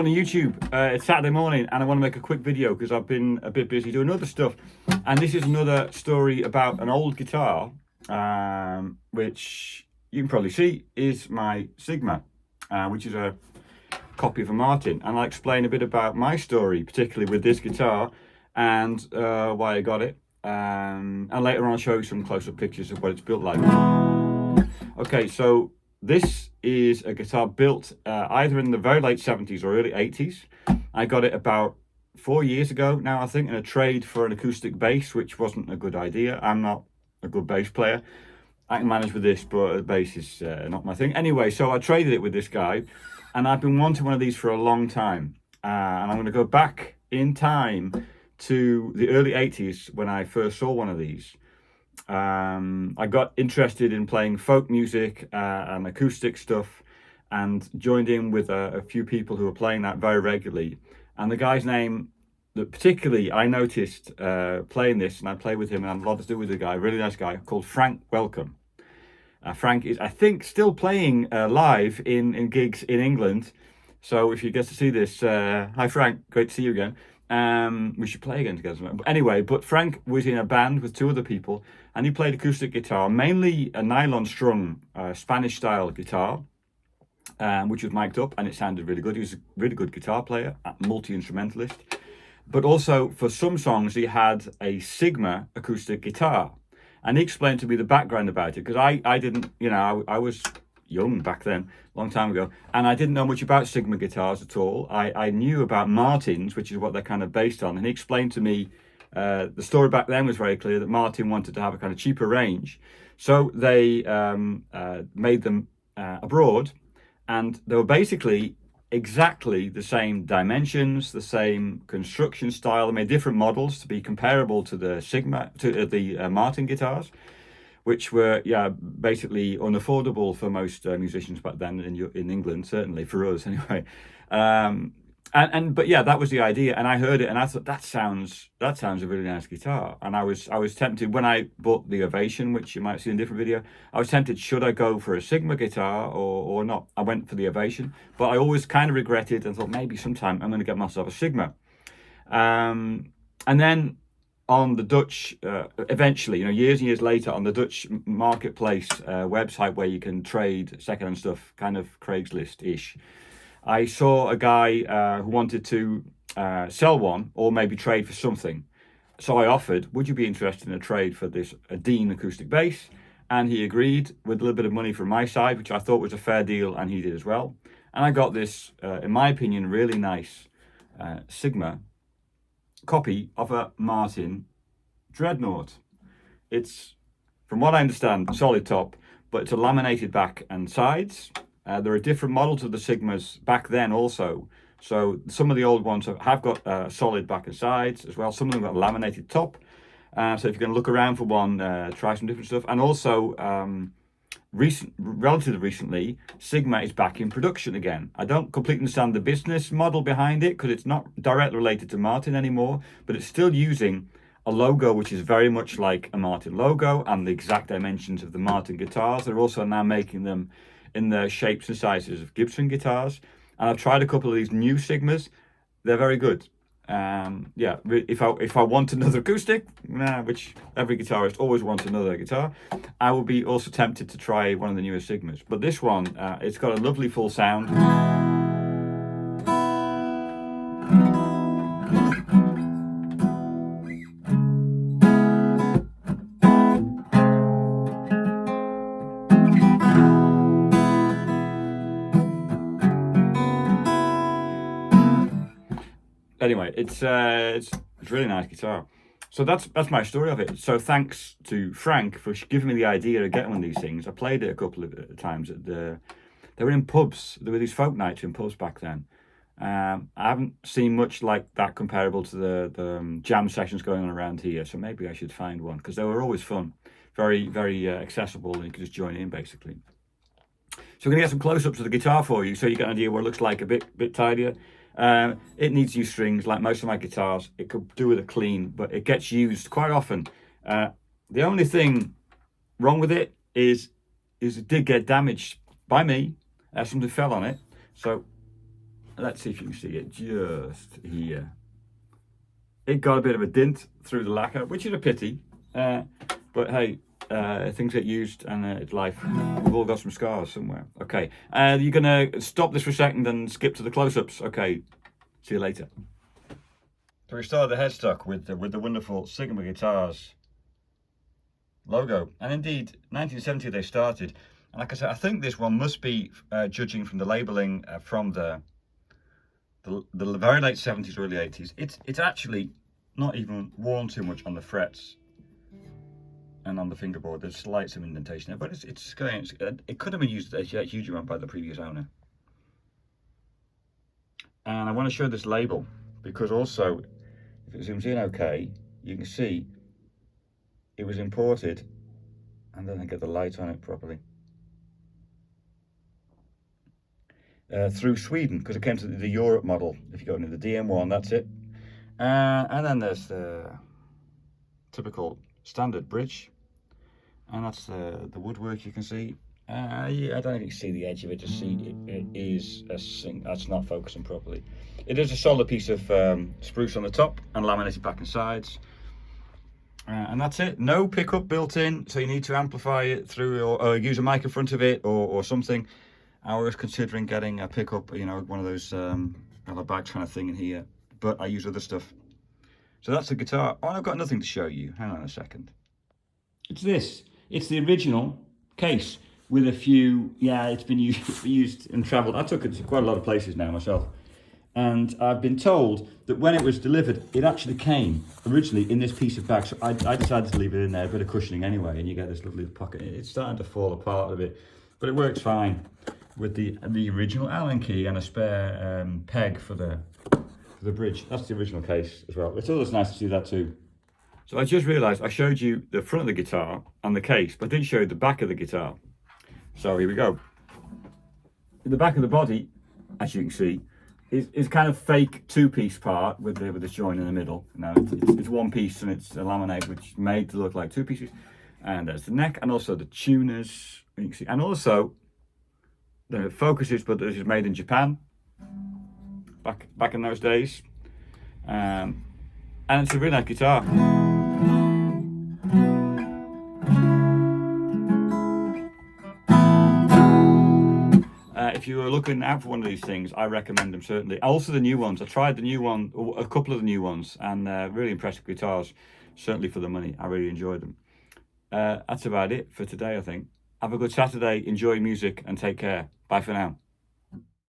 morning, YouTube. It's Saturday morning and I want to make a quick video because I've been a bit busy doing other stuff. And this is another story about an old guitar, which you can probably see is my Sigma, which is a copy of a Martin. And I'll explain a bit about my story, particularly with this guitar and why I got it. And later on I'll show you some close-up pictures of what it's built like. Okay, so this is a guitar built either in the very late 70s or early 80s. I got it about 4 years ago now, I think, in a trade for an acoustic bass, which wasn't a good idea. I'm not a good bass player. I can manage with this, but the bass is not my thing. Anyway, so I traded it with this guy, and I've been wanting one of these for a long time. And I'm going to go back in time to the early 80s when I first saw one of these. I got interested in playing folk music and acoustic stuff and joined in with a few people who were playing that very regularly. And the guy's name that particularly I noticed playing this, and I play with him and I had a lot to do with the guy, really nice guy called Frank Welcome. Frank is, I think, still playing live in gigs in England. So if you get to see this, hi Frank, great to see you again. We should play again together. But anyway, but Frank was in a band with two other people and he played acoustic guitar, mainly a nylon strung Spanish style guitar, which was mic'd up and it sounded really good. He was a really good guitar player, multi-instrumentalist. But also for some songs, he had a Sigma acoustic guitar. And he explained to me the background about it because I didn't, you know, I was young back then, long time ago, and I didn't know much about Sigma guitars at all. I knew about Martins, which is what they're kind of based on, and he explained to me the story back then was very clear that Martin wanted to have a kind of cheaper range, so they made them abroad, and they were basically exactly the same dimensions, the same construction style. They made different models to be comparable to the Sigma, to the Martin guitars, which were, yeah, basically unaffordable for most musicians back then in England, certainly for us anyway. But yeah, that was the idea, and I heard it and I thought that sounds a really nice guitar. And I was tempted when I bought the Ovation, which you might see in a different video. I was tempted, should I go for a Sigma guitar or not? I went for the Ovation, but I always kind of regretted and thought maybe sometime I'm going to get myself a Sigma. And then on the Dutch, eventually, you know, years and years later, on the Dutch marketplace website where you can trade secondhand stuff, kind of Craigslist-ish, I saw a guy who wanted to sell one or maybe trade for something. So I offered, would you be interested in a trade for this a Dean acoustic bass? And he agreed with a little bit of money from my side, which I thought was a fair deal, and he did as well. And I got this, in my opinion, really nice Sigma copy of a Martin Dreadnought. It's, from what I understand, solid top, but it's a laminated back and sides. There are different models of the Sigmas back then also. So some of the old ones have got solid back and sides as well. Some of them got a laminated top. So if you're going to look around for one, try some different stuff. And also, relatively recently, Sigma is back in production again. I don't completely understand the business model behind it because it's not directly related to Martin anymore, but it's still using a logo which is very much like a Martin logo and the exact dimensions of the Martin guitars. They're also now making them in the shapes and sizes of Gibson guitars. And I've tried a couple of these new Sigmas. They're very good. Yeah, if I want another acoustic, which every guitarist always wants another guitar, I will be also tempted to try one of the newer Sigmas. But this one, it's got a lovely full sound. Anyway, it's a really nice guitar. So that's my story of it. So thanks to Frank for giving me the idea of getting one of these things. I played it a couple of times at they were in pubs. There were these folk nights in pubs back then. I haven't seen much like that comparable to the jam sessions going on around here. So maybe I should find one because they were always fun, very very accessible, and you could just join in basically. So we're gonna get some close-ups of the guitar for you, so you get an idea what it looks like, a bit tidier. It needs new strings like most of my guitars. It could do with a clean, but it gets used quite often. The only thing wrong with it is it did get damaged by me. Something fell on it, so let's see if you can see it just here. It got a bit of a dint through the lacquer, which is a pity. But hey, things get used and it's life. We've all got some scars somewhere. Okay, you're gonna stop this for a second and skip to the close-ups. Okay, see you later. So we started the headstock with the wonderful Sigma Guitars logo, and indeed 1970 they started. And like I said, I think this one must be judging from the labeling from the very late 70s, early 80s. It's actually not even worn too much on the frets and on the fingerboard. There's slight some indentation there, but it could have been used a huge amount by the previous owner. And I want to show this label because also, if it zooms in okay, you can see it was imported, and then I get the light on it properly, through Sweden, because it came to the Europe model. If you go into the DM-1, that's it. And then there's the typical standard bridge, and that's the woodwork you can see. Yeah, I don't even see the edge of it. Just see it is that's not focusing properly. It is a solid piece of spruce on the top and laminated back and sides. And that's it. No pickup built in, so you need to amplify it through or use a mic in front of it or something. I was considering getting a pickup, you know, one of those a bag kind of thing in here, but I use other stuff. So that's the guitar. Oh, I've got nothing to show you. Hang on a second. It's this. It's the original case with a few. Yeah, it's been used and travelled. I took it to quite a lot of places now myself. And I've been told that when it was delivered, it actually came originally in this piece of bag. So I decided to leave it in there, a bit of cushioning anyway, and you get this lovely pocket. It's starting to fall apart a bit, but it works fine with the original Allen key and a spare peg for the bridge. That's the original case as well. It's always nice to see that too. So I just realised I showed you the front of the guitar and the case, but I didn't show you the back of the guitar. So here we go. The back of the body, as you can see, is kind of fake two-piece part with the join in the middle. Now it's one piece and it's a laminate which is made to look like two pieces. And there's the neck and also the tuners, you can see, and also the focuses, but this is made in Japan back in those days. And it's a really nice guitar. If you were looking out for one of these things, I recommend them certainly. Also the new ones. I tried the new one, a couple of the new ones, and really impressive guitars. Certainly for the money, I really enjoyed them. That's about it for today, I think. Have a good Saturday, enjoy music, and take care. Bye for now.